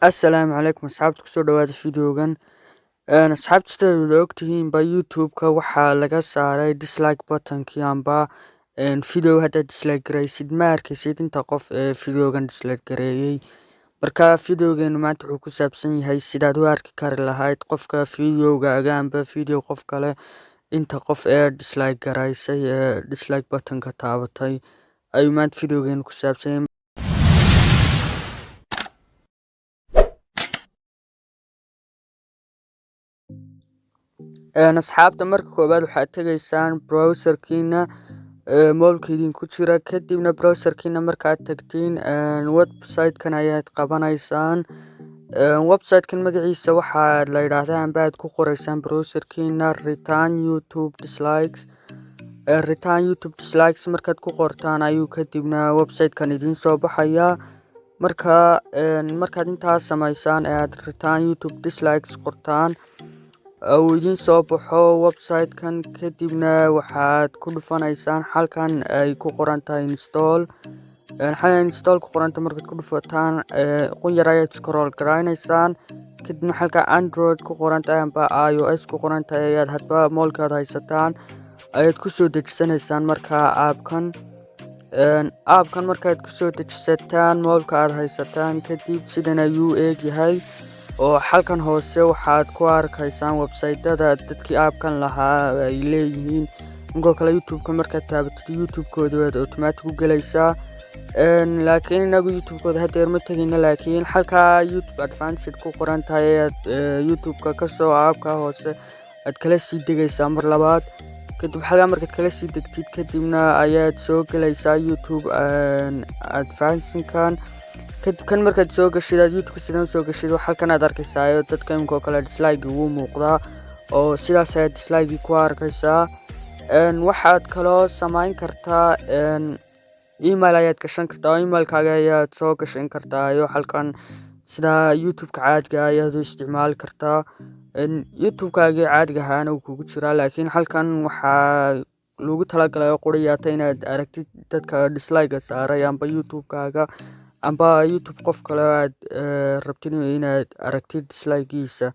Assalaamu calaykum asxaabta kusoo dhawaada fideogan. Asxaabta sida wada ogtihiin ba YouTube-ka waxaa laga saaray dislike button-kii amba video haddaad dislike garaysid ma arkaysid inta qof ee fideogan dislike gareeyay. Marka fideogeenu maanta wuxuu ku saabsan yahay sidaad u arki kari lahayd qofka fideogaaga amba video qof kale inta qof ee dislike garaysay dislike button-ka taabatay ayuu maanta fideogeenu ku saabsan yahay. Asxaabta marka koowaad waxaad tagaysaan browserkiina moolka idinku jira, kadibna browserkiina markaad tagtiin website-kan ayaad qabanaysaan. Website-kan magaciisa waxaa la yidhaahdaa amba aad ku qoraysaan browserkiina return YouTube dislikes markaad ku qortaan ayuu kadibna website-kan idiin soo baxayaa. Markaad intaas samaysaan ee aad return YouTube dislikes qortaan uu idiin soo baxo website-kan, kadibna waxaad ku dhufanaysaan halkan ay ku qoran tahay install. Halkan install ku qoranta markaad ku dhufataan qun yar ayaad scroll garaynaysaan, kadibna halka Android ku qoran tahay amba iOS ku qoran tahay ayaad hadba moolkaad haysataan ayaad ku soo dejisanaysaan. Markaa app-kan markaad ku soo dejisataan moolka aad haysataan kadib sidan ayuu eegyahay oo halkan hoose waxaad ku arkaysaan website-dada dadkii app-kan lahaa ay leeyihiin. Inkoo kale YouTube-ka markaad taabatid YouTube-kooda waad automatic u galaysaa. Laakiin inagu YouTube-kooda hadeer ma tegayna, laakiin halka YouTube advanced ku qoran tahay ayaad YouTube-ka kasoo app-ka hoose aad kala sii degaysaa mar labaad. Kadib halka markaad kala sii degtid kadibna ayaad soo galaysaa YouTube advanced-kan. kadib kan markaad soo gashid aad YouTube sidan soo gashid halkan aad arkaysaa dadka inkoo kale dislike ugu muuqdaa oo sidaas ayaad dislike ku arkaysaa. Waxaad kaloo samayn kartaa email ayaad gashan kartaa oo emailkaaga ayaad soo gashan kartaa iyo halkan sida YouTube-ka caadiga ayaad u isticmaali kartaa. YouTube-kaaga caadiga ahaana uu kugu jiraa, laakiin halkan waxaa lagu talagalay qoriyaata inaad aragtid dadka dislike saaray amba YouTube-kaaga amba YouTube qof kale aad rabtid inaad aragtid dislike-giisa.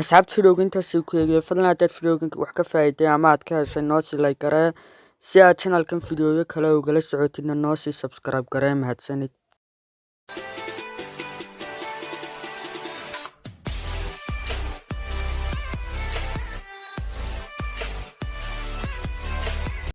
Asxaabta fideoga intaas ku eegay, fadlan haddaad fideogan wax ka faa'iiday ama aad ka heshay noo sii like garee si aad channel-kan fideoyo kale ugala socotidna noo sii subscribe garee. Mahadsanid.